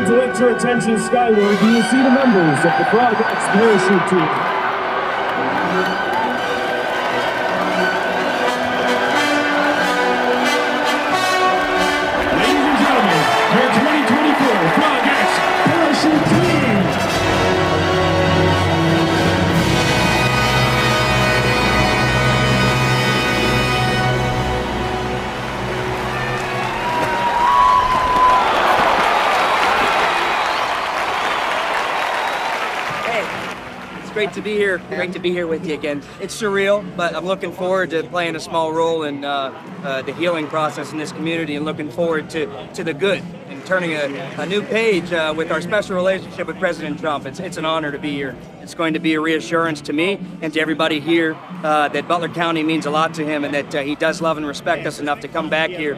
direct your attention skyward, you will see the members of the Frog X parachute team. Ladies and gentlemen, your 2024 Frog X parachute team. Great to be here. Great to be here with you again. It's surreal, but I'm looking forward to playing a small role in the healing process in this community, and looking forward to the good and turning a new page with our special relationship with President Trump. It's an honor to be here. It's going to be a reassurance to me and to everybody here that Butler County means a lot to him, and that he does love and respect us enough to come back here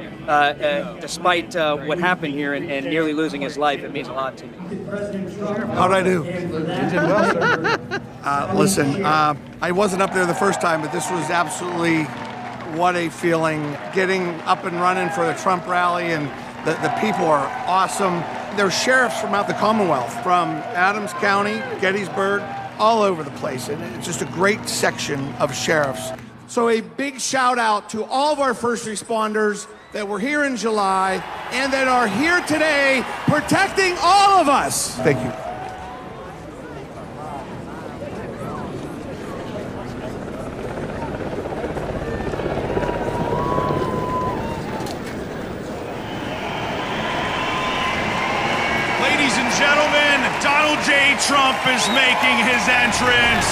despite what happened here and nearly losing his life. It means a lot to me. How'd I do? You did well, sir. Listen, I wasn't up there the first time, but this was absolutely what a feeling. Getting up and running for the Trump rally, and the people are awesome. There's sheriffs from out the Commonwealth, from Adams County, Gettysburg, all over the place. And it's just a great section of sheriffs. So a big shout out to all of our first responders that were here in July and that are here today protecting all of us. Thank you. Ladies and gentlemen, Donald J. Trump is making his entrance.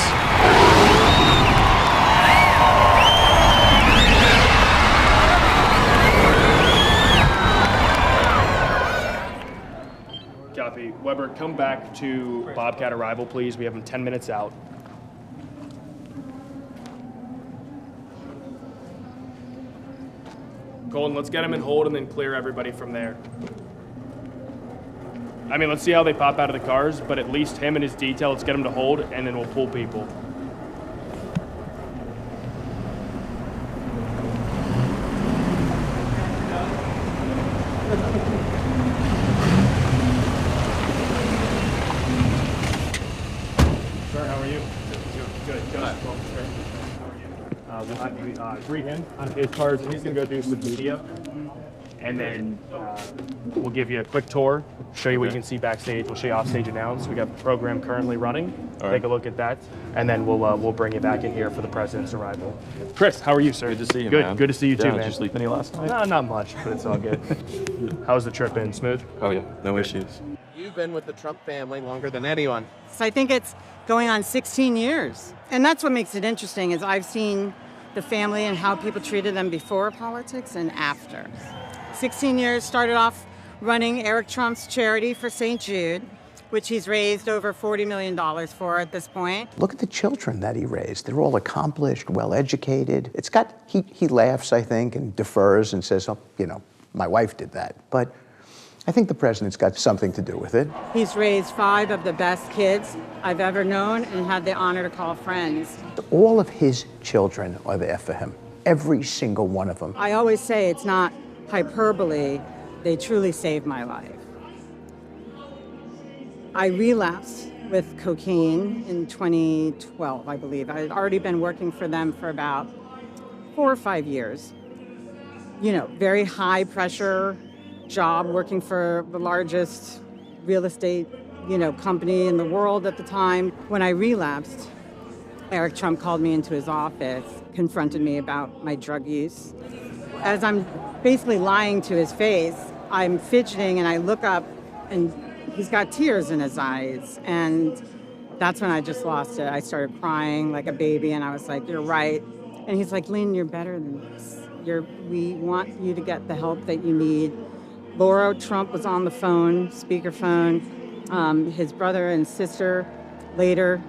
Copy. Weber, come back to Bobcat arrival, please. We have him 10 minutes out. Colton, let's get him in hold and then clear everybody from there. I mean, let's see how they pop out of the cars, but at least him and his detail, let's get him to hold, and then we'll pull people. Sir, how are you? Good. Greet him on his cars, and he's going to go do some media. And then we'll give you a quick tour, show you what you can see backstage. We'll show you offstage announce. We got the program currently running. Take a look at that, and then we'll bring you back in here for the president's arrival. Chris, how are you, sir? Good to see you, Good. man. Good to see you too, man. Did you sleep any last night? No, not much, but it's all good. How's the trip been? Smooth? Oh yeah, no issues. You've been with the Trump family longer than anyone. So I think it's going on 16 years. And that's what makes it interesting, is I've seen the family and how people treated them before politics and after. 16 years, started off running Eric Trump's charity for St. Jude, which he's raised over $40 million for at this point. Look at the children that he raised. They're all accomplished, well-educated. It's got, he laughs, I think, and defers and says, oh, you know, my wife did that. But I think the president's got something to do with it. He's raised 5 of the best kids I've ever known and had the honor to call friends. All of his children are there for him, every single one of them. I always say it's not hyperbole, they truly saved my life. I relapsed with cocaine in 2012, I believe. I had already been working for them for about 4 or 5 years. You know, very high pressure job working for the largest real estate, company in the world at the time. When I relapsed, Eric Trump called me into his office, confronted me about my drug use. As I'm basically lying to his face, I'm fidgeting and I look up and he's got tears in his eyes. And that's when I just lost it. I started crying like a baby and I was like, you're right. And he's like, Lynn, you're better than this. We want you to get the help that you need. Laura Trump was on the phone, speakerphone. His brother and sister later,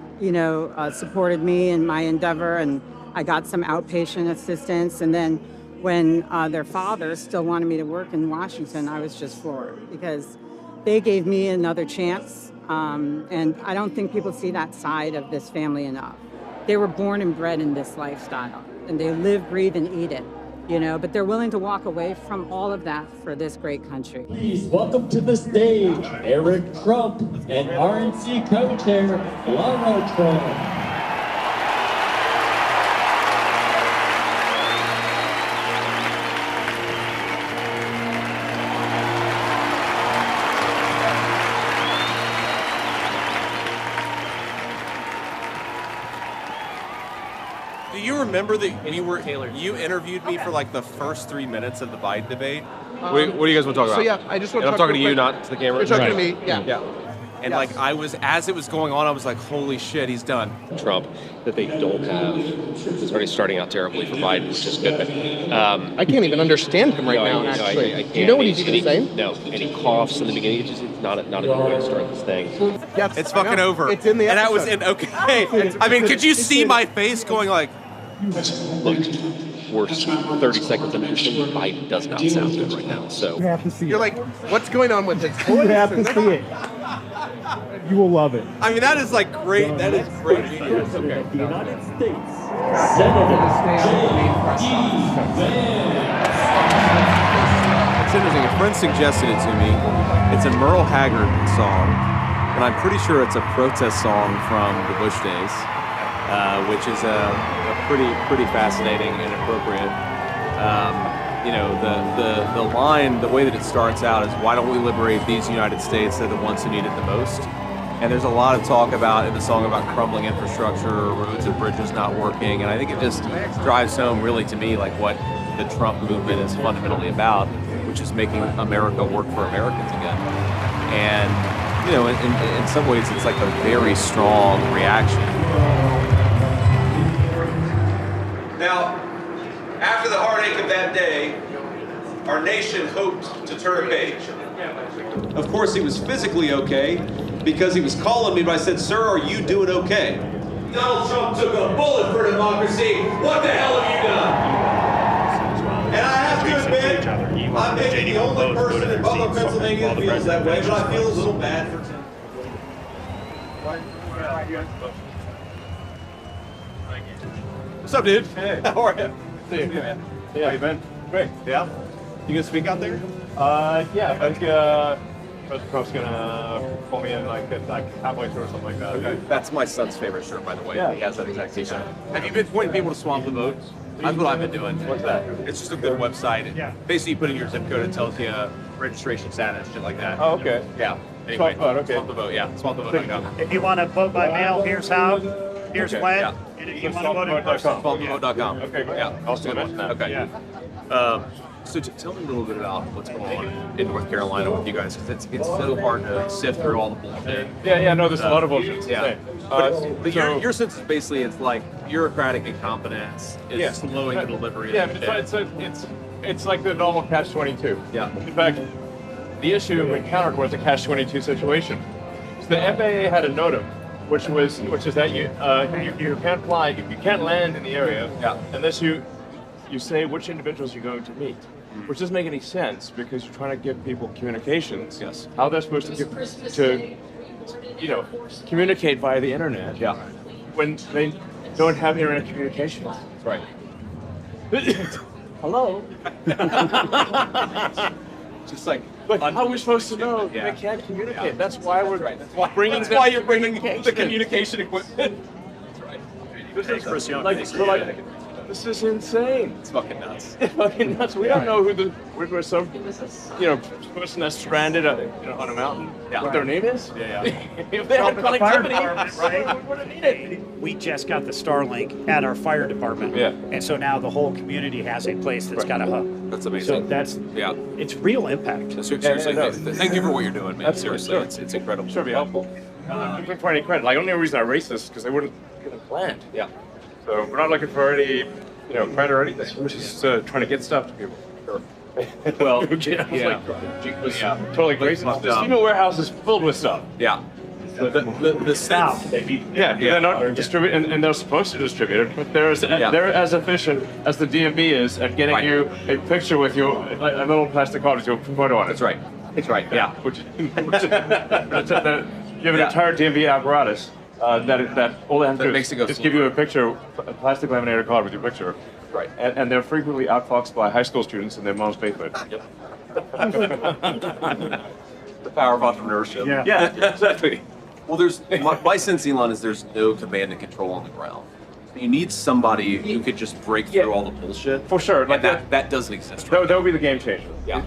supported me in my endeavor, and I got some outpatient assistance. And then when their father still wanted me to work in Washington, I was just floored because they gave me another chance. And I don't think people see that side of this family enough. They were born and bred in this lifestyle, and they live, breathe, and eat it. but they're willing to walk away from all of that for this great country. Please welcome to the stage Eric Trump and RNC co-chair Lara Trump. Do you remember that you interviewed me for like the first 3 minutes of the Biden debate? What do you guys want to talk about? So yeah, I just want to I'm talk talking to you, real quick. not to the camera. You're talking to me, yeah. Yeah. And like as it was going on, I was like, holy shit, he's done. Trump that they don't have. It's already starting out terribly for Biden, which is good. But, I can't even understand him right now, actually. I Do you know what he's even saying? No, and he coughs in the beginning. It's just not a good way to start this thing. Yes, It's fucking over. It's in the and episode. I was in okay. I mean, could you see my face going like? Look, we're 30 seconds into this thing. Biden does not sound good right now. So have to see You're like, what's going on with his voice? You have to see it. You will love it. I mean, that is like great. That is great. President of the United States, Senator J.D. Vance. It's interesting. A friend suggested it to me. It's a Merle Haggard song, and I'm pretty sure it's a protest song from the Bush days, which is a pretty fascinating and appropriate. The line, the way that it starts out is, "Why don't we liberate these United States? They're the ones who need it the most." And there's a lot of talk about in the song about crumbling infrastructure, roads and bridges not working, and I think it just drives home really to me like what the Trump movement is fundamentally about, which is making America work for Americans again. And in some ways, it's like a very strong reaction. Now, after the heartache of that day, our nation hoped to turn a page. Of course, he was physically okay because he was calling me, but I said, "Sir, are you doing okay?" Donald Trump took a bullet for democracy. What the hell have you done? And I have to admit, I'm maybe the only person in Butler, Pennsylvania that feels that way, but I feel a little bad for Tim. What's up, dude? Hey. How are you? See you, man. Yeah, how you been? Great. Yeah. You gonna speak out there? Yeah, I think President Trump's gonna pull me in like halfway through or something like that. Okay. That's my son's favorite shirt, by the way. Yeah. He has that exact T-shirt. Have you been pointing people to Swamp the Vote? That's what I've been doing. What's that? It's just a good website. Yeah. Basically, you put in your zip code, it tells you registration status, shit like that. Oh, okay. Yeah. Swamp the Vote, okay. Swamp the Vote, yeah. SwampTheVote.com. If you want to vote by mail, here's how. Here's Okay, when. yeah. And if you want to vote in person, SwampTheVote.com. Okay, great. Yeah. I'll still mention that. Okay. Yeah. So tell me a little bit about what's going on in North Carolina with you guys, because it's so hard to sift through all the bullshit. Yeah, no, there's a lot of bullshit. Yeah. But your sense is basically it's like bureaucratic incompetence is slowing the delivery. Yeah, of it's like the normal catch-22. Yeah. In fact, the issue we encountered was a catch-22 situation. So the FAA had a NOTAM, which is that you can't fly, you can't land in the area unless you say which individuals you're going to meet, which doesn't make any sense because you're trying to give people communications. Yes. How they're supposed to communicate via the internet. Yeah. When they don't have internet communications. That's right. Hello. Just like how are we supposed to know? Yeah. They can't communicate. Yeah. That's why we're That's bringing you're bringing the communication equipment. That's right. This is this is insane. It's fucking nuts. It's fucking nuts. We don't know who we're some person that's stranded on a mountain. Yeah. What their name is? Yeah. If they had the fire connectivity, department, right? we would have needed. we just got the Starlink at our fire department. Yeah. And so now the whole community has a place that's got a hub. That's So amazing. that's it's real impact. Seriously, no. thank you for what you're doing, man. Absolutely, Seriously, sure. it's incredible. Sure, be helpful. I'm looking for any credit. Like, only reason I raced this because they wouldn't get it planned. Yeah. So we're not looking for any, credit or anything. We're just trying to get stuff to people. Sure. Well, yeah. yeah. Totally crazy. The Steven warehouse is filled with stuff. Yeah. The South. sense. Yeah, they're not distributing, and they're supposed to distribute it, but they're as efficient as the DMV is at getting you a picture with a little plastic card with your photo on it. That's right. That's right. Yeah. Which you have an entire DMV apparatus that all they have to do makes it go is give you a picture, a plastic laminated card with your picture, Right. And they're frequently outfoxed by high school students in their mom's basement. Yep. The power of entrepreneurship. Yeah, exactly. Well, my sense, Elon, is there's no command and control on the ground. You need somebody who could just break through all the bullshit. For sure. And that doesn't exist. That would be the game changer. Yeah.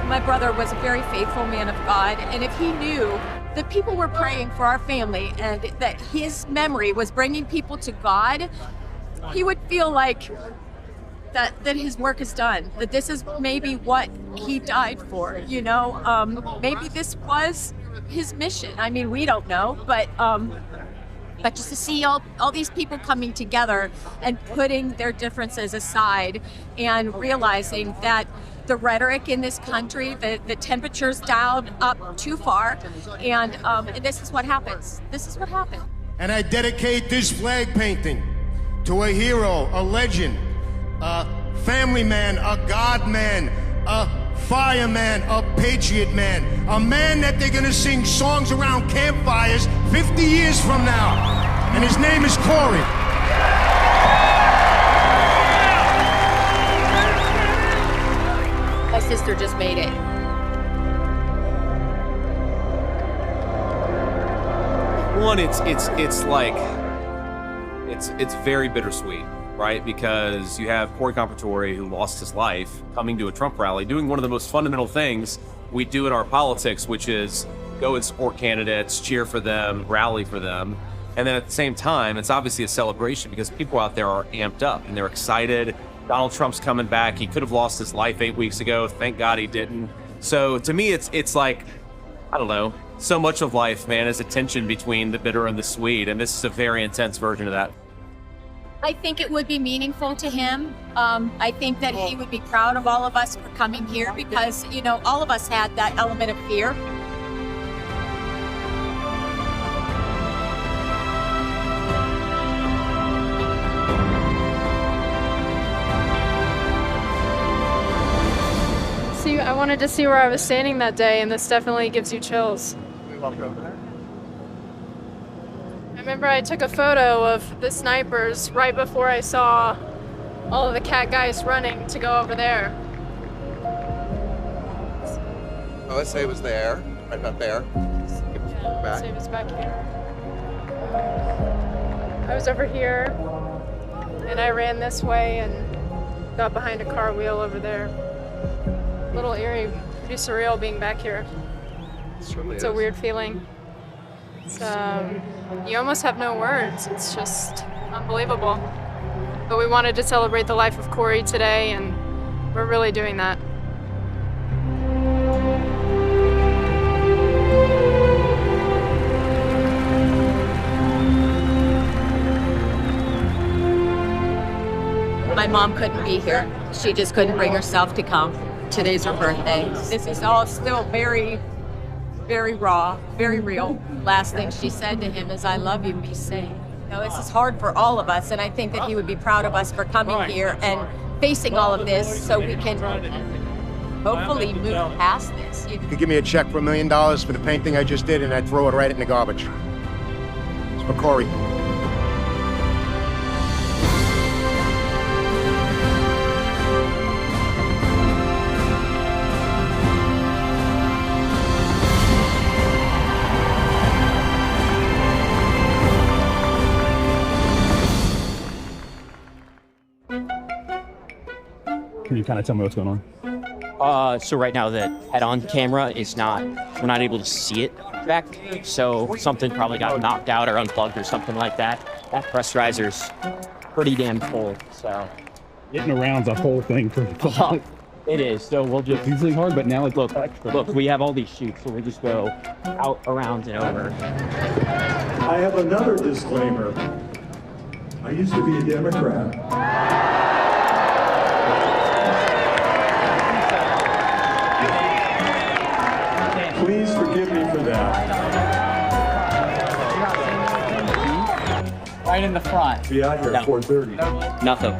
My brother was a very faithful man of God, and if he knew that people were praying for our family and that his memory was bringing people to God, he would feel like that his work is done, that this is maybe what he died for, you know? Maybe this was his mission. I mean, we don't know, but just to see all these people coming together and putting their differences aside and realizing that the rhetoric in this country, the temperature's dialed up too far, and this is what happens. This is what happened. And I dedicate this flag painting to a hero, a legend, a family man, a God man, a fireman, a patriot man, a man that they're gonna sing songs around campfires 50 years from now. And his name is Corey. My sister just made it. One, it's very bittersweet, right? Because you have Corey Compatore, who lost his life coming to a Trump rally, doing one of the most fundamental things we do in our politics, which is go and support candidates, cheer for them, rally for them. And then at the same time, it's obviously a celebration because people out there are amped up and they're excited. Donald Trump's coming back. He could have lost his life 8 weeks ago. Thank God he didn't. So to me, it's like, I don't know, so much of life, man, is a tension between the bitter and the sweet. And this is a very intense version of that. I think it would be meaningful to him. I think that he would be proud of all of us for coming here because, you know, all of us had that element of fear. See, I wanted to see where I was standing that day, and this definitely gives you chills. I remember I took a photo of the snipers right before I saw all of the cat guys running to go over there. Oh, let's say it was there, right about there. Let's say it was back here. I was over here, and I ran this way and got behind a car wheel over there. A little eerie, pretty surreal being back here. It's a weird feeling. It's, you almost have no words. It's just unbelievable. But we wanted to celebrate the life of Corey today, and we're really doing that. My mom couldn't be here. She just couldn't bring herself to come. Today's her birthday. This is all still very, very raw, very real. Last thing she said to him is, "I love you, be safe." You know, this is hard for all of us, and I think that he would be proud of us for coming here and facing all of this so we can hopefully move past this. You could give me a check for $1 million for the painting I just did, and I'd throw it right in the garbage. It's for Corey. Can you kind of tell me what's going on? So right now the head-on camera is we're not able to see it back. So something probably got knocked out or unplugged or something like that. That pressurizer's pretty damn full, so. Getting around's a whole thing for It is, so we'll just. It's usually hard, but now it's Look, we have all these chutes, so we just go out, around, and over. I have another disclaimer. I used to be a Democrat. Please forgive me for that. Right in the front. Be out here at 4:30. Nothing.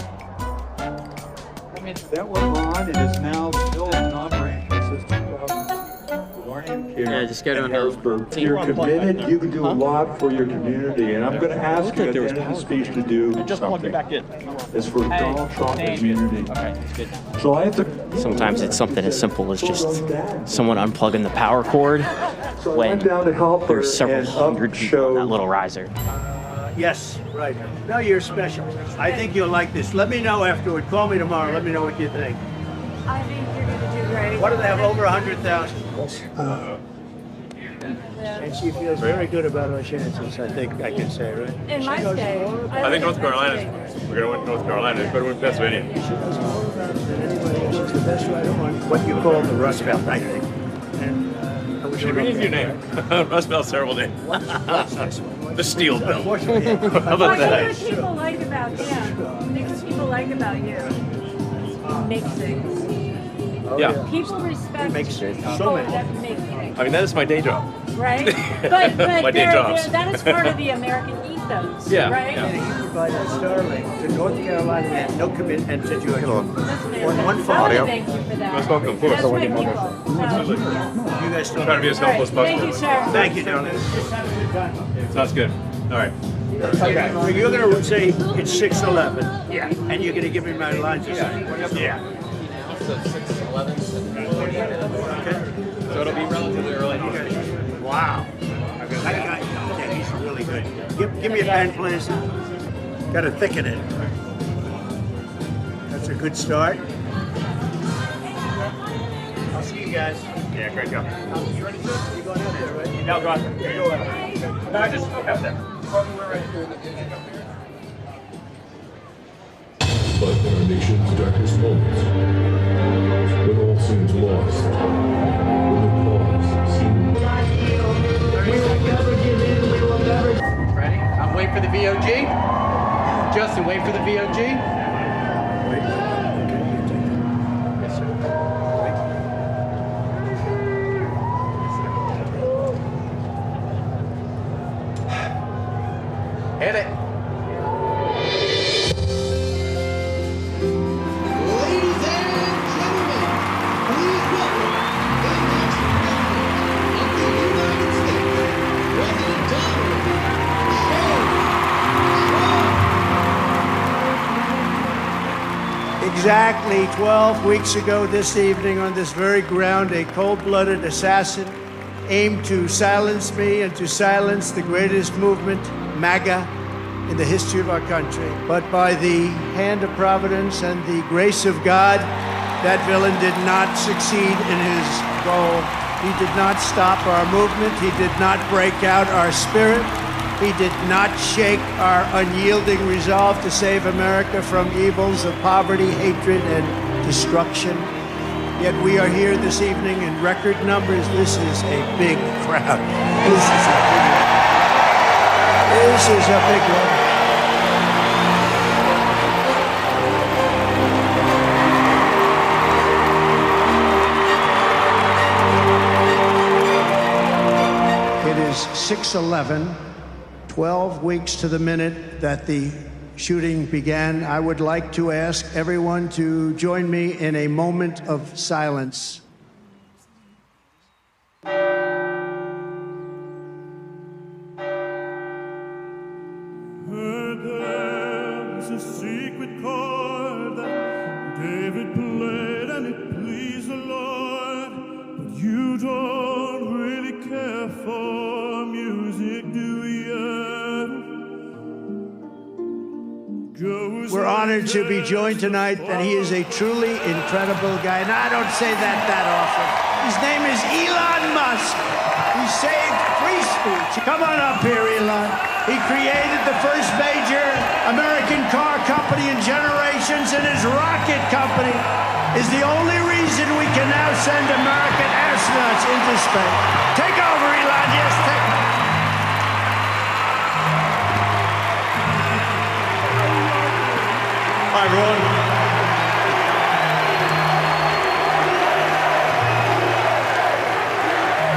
That went on. It is now still in operation since 2000. here Yeah, just get in on Harrisburg. the- You're committed. You can do a lot for your community, and I'm going to ask Looked you like at the there end was of the speech to do something. It's for Donald Trump and community. So I have to. Sometimes it's something as simple as just someone unplugging the power cord when there's several hundred people on that little riser. Yes, right. No, you're special. I think you'll like this. Let me know afterward. Call me tomorrow. Let me know what you think. I think you're going to do great. What do they have? Over 100,000. And she feels very good about our chances, I think I can say, right? In my state. I think North Carolina. We're going to win North Carolina. It's better win Pennsylvania. She's the best rider on what you call the Rust Belt, I think. Should we give you a name? Rust Belt's a terrible name. The Steel Belt. How about What that? do people like about him? What do people like about you? Make things. Yeah. People respect Makes people so many. that make things. I mean, that is my day job. Right? But My day jobs. that is part of the American ethos, Yeah, right? yeah. You provide Starlink to North Carolina and no commitment and to Georgia. One phone. I want to thank you for that. Most welcome, of course. That's my people. You guys Try to be as helpful as All right, possible. thank you, sir. Thank you, darling. Sounds good. All right. Okay, so you're going to say it's 6:11. Yeah. And you're going to give me my lines of sight. Yeah. So 6:11. Okay. So it'll be relatively early. Wow. That guy, yeah, he's really good. Give me a pen, please. Got to thicken it. That's a good start. I'll see you guys. Yeah, great job. You ready, sir? You going out there, right? No, go on. You go out. No, I just have that. But in our nation's darkest moments, when all seems lost, when the cause seems... Ready? I'm waiting for the VOG. Justin, wait for the VOG. Yes, sir. Hit it. Exactly 12 weeks ago this evening on this very ground, a cold-blooded assassin aimed to silence me and to silence the greatest movement, MAGA, in the history of our country. But by the hand of Providence and the grace of God, that villain did not succeed in his goal. He did not stop our movement. He did not break out our spirit. He did not shake our unyielding resolve to save America from evils of poverty, hatred, and destruction. Yet we are here this evening in record numbers. This is a big crowd. This is a big one. It is 6:11. 12 weeks to the minute that the shooting began. I would like to ask everyone to join me in a moment of silence. There's a secret chord that David played and it pleased the Lord. But you don't really care for music, do you? We're honored to be joined tonight, and he is a truly incredible guy. And I don't say that often. His name is Elon Musk. He saved free speech. Come on up here, Elon. He created the first major American car company in generations, and his rocket company is the only reason we can now send American astronauts into space. Take over, Elon. Yes, take over. Hi, everyone.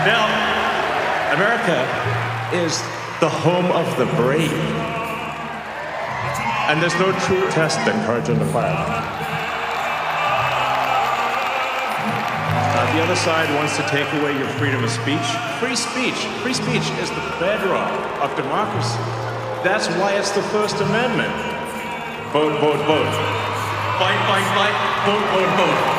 Now, America is the home of the brave. And there's no true test than courage under fire. The other side wants to take away your freedom of speech. Free speech is the bedrock of democracy. That's why it's the First Amendment. Vote, vote, vote. Fight, fight, fight. Vote, vote, vote.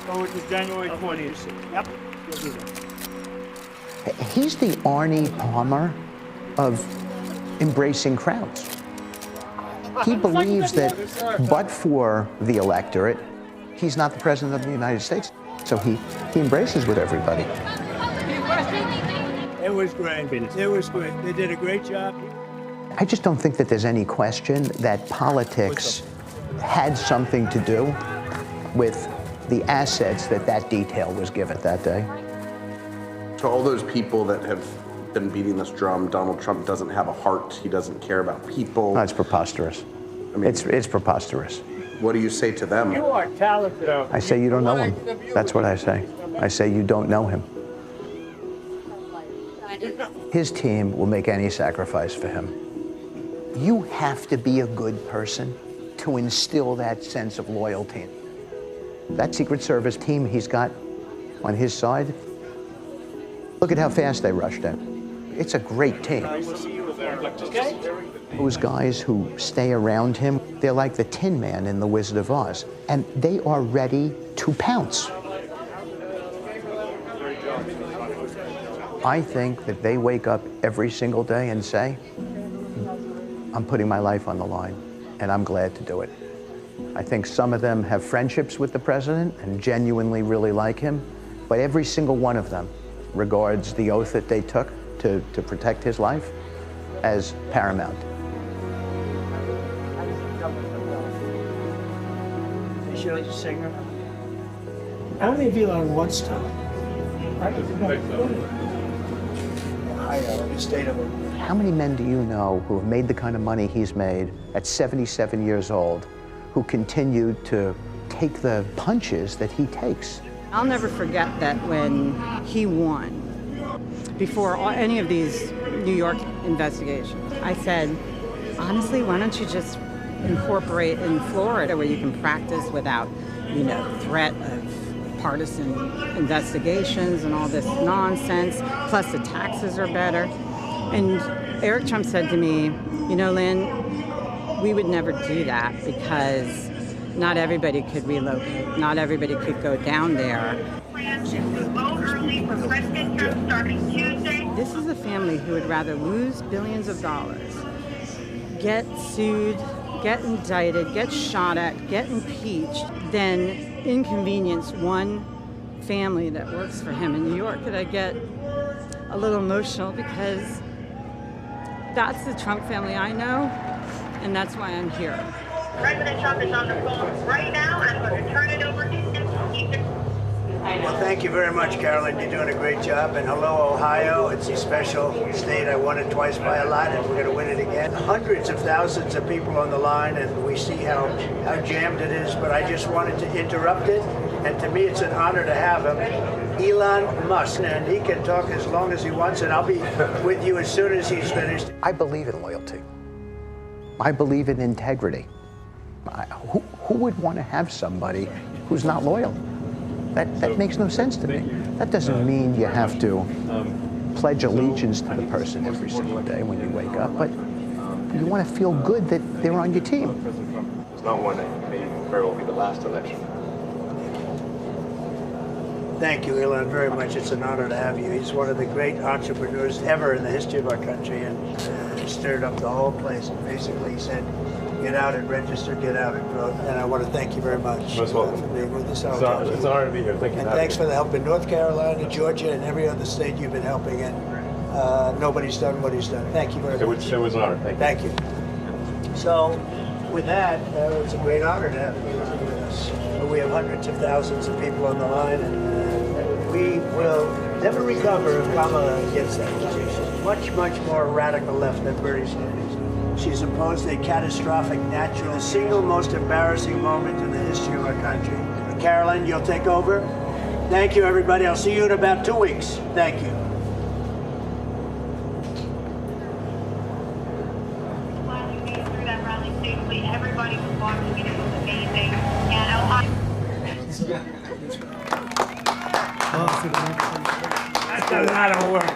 Forward to January 20th. Yep, we'll do that. He's the Arnie Palmer of embracing crowds. He believes that but for the electorate, he's not the president of the United States. So he embraces with everybody. It was great. It was great. They did a great job. I just don't think that there's any question that politics had something to do with the assets that detail was given that day. To all those people that have been beating this drum, Donald Trump doesn't have a heart. He doesn't care about people. No, it's preposterous. I mean, it's preposterous. What do you say to them? You are talented. I say you don't know him. That's what I say. I say you don't know him. His team will make any sacrifice for him. You have to be a good person to instill that sense of loyalty. That Secret Service team he's got on his side, look at how fast they rushed in. It's a great team. Those guys who stay around him, they're like the Tin Man in The Wizard of Oz, and they are ready to pounce. I think that they wake up every single day and say, I'm putting my life on the line, and I'm glad to do it. I think some of them have friendships with the president and genuinely really like him, but every single one of them regards the oath that they took to protect his life as paramount. Should I just sing her? How many of you are on one stop? How many men do you know who have made the kind of money he's made at 77 years old, who continue to take the punches that he takes? I'll never forget that when he won, before any of these New York investigations, I said, honestly, why don't you just incorporate in Florida where you can practice without, threat of partisan investigations and all this nonsense, plus the taxes are better. And Eric Trump said to me, Lynn, we would never do that because not everybody could relocate. Not everybody could go down there. This is a family who would rather lose billions of dollars, get sued, get indicted, get shot at, get impeached, than inconvenience one family that works for him in New York. That I get a little emotional because that's the Trump family I know, and that's why I'm here. President Trump is on the phone right now. I'm going to turn it over to him. Well, thank you very much, Carolyn. You're doing a great job. And hello, Ohio. It's a special state. I won it twice by a lot, and we're going to win it again. Hundreds of thousands of people on the line, and we see how jammed it is. But I just wanted to interrupt it. And to me, it's an honor to have him. Elon Musk, and he can talk as long as he wants, and I'll be with you as soon as he's finished. I believe in loyalty. I believe in integrity. Who would want to have somebody who's not loyal. That makes no sense to me. That doesn't mean you have to pledge allegiance to the person every single day when you wake up, but you want to feel good that they're on your team. It's not one that may very well be the last election. Thank you, Elon, very much. It's an honor to have you. He's one of the great entrepreneurs ever in the history of our country, and stirred up the whole place. And basically, he said, get out and register, get out and vote. And I want to thank you very much Most welcome. for being with us. It's an honor to be here. Thank you. And thanks for the help in North Carolina, Georgia, and every other state you've been helping in. Nobody's done what he's done. Thank you very much. It was an honor. Thank you. So, with that, it's a great honor to have you with us. We have hundreds of thousands of people on the line, and we will never recover if Kamala gets that position. Much, much more radical left than Bernie Sanders. She's imposed a catastrophic natural, the single most embarrassing moment in the history of our country. Carolyn, you'll take over. Thank you, everybody. I'll see you in about 2 weeks. Thank you. Everybody was watching it. It was amazing. And That's a lot of work.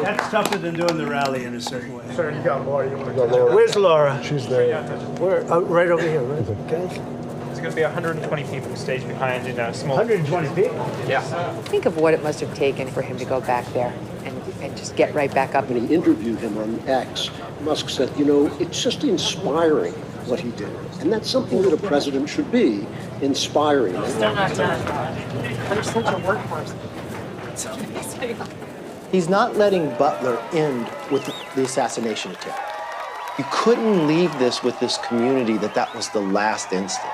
That's tougher than doing the rally in a certain way. Sir, you got Laura. You want to go Laura? Where's Laura? She's there. Where? Right over here, right? Okay. There's going to be 120 people staged behind in a small... 120 people? Yeah. Think of what it must have taken for him to go back there and just get right back up. When he interviewed him on X, Musk said, you know, it's just inspiring what he did. And that's something that a president should be, inspiring. Still not done. There's such a workforce. It's amazing. He's not letting Butler end with the assassination attempt. You couldn't leave this with this community that was the last instance.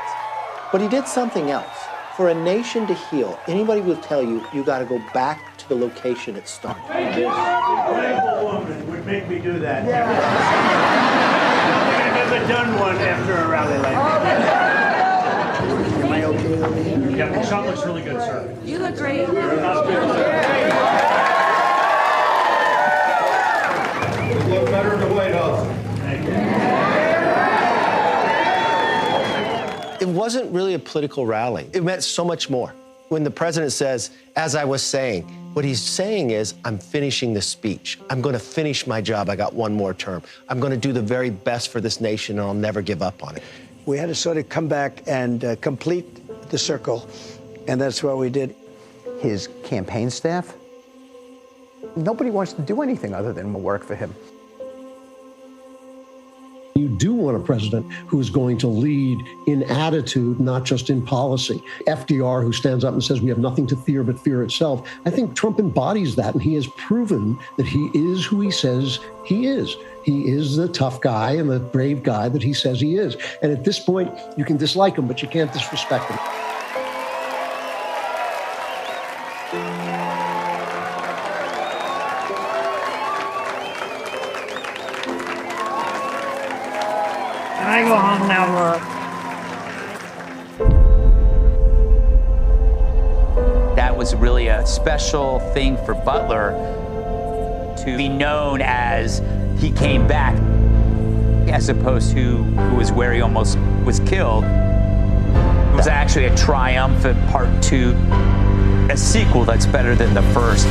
But he did something else. For a nation to heal, anybody will tell you, you got to go back to the location it started. A beautiful woman would make me do that. I've never done one after a rally like that. Am I okay over here? Yeah, the shot looks really good, sir. You look great. You look better in the White House. It wasn't really a political rally. It meant so much more. When the president says, as I was saying, what he's saying is, I'm finishing this speech. I'm going to finish my job. I got one more term. I'm going to do the very best for this nation, and I'll never give up on it. We had to sort of come back and complete the circle, and that's what we did. His campaign staff, nobody wants to do anything other than work for him. You do want a president who is going to lead in attitude, not just in policy. FDR, who stands up and says we have nothing to fear but fear itself. I think Trump embodies that, and he has proven that he is who he says he is. He is the tough guy and the brave guy that he says he is. And at this point, you can dislike him, but you can't disrespect him. Can I go home now, Laura? That was really a special thing for Butler to be known as he came back, as opposed to who was where he almost was killed. It was actually a triumphant part 2, a sequel that's better than the first.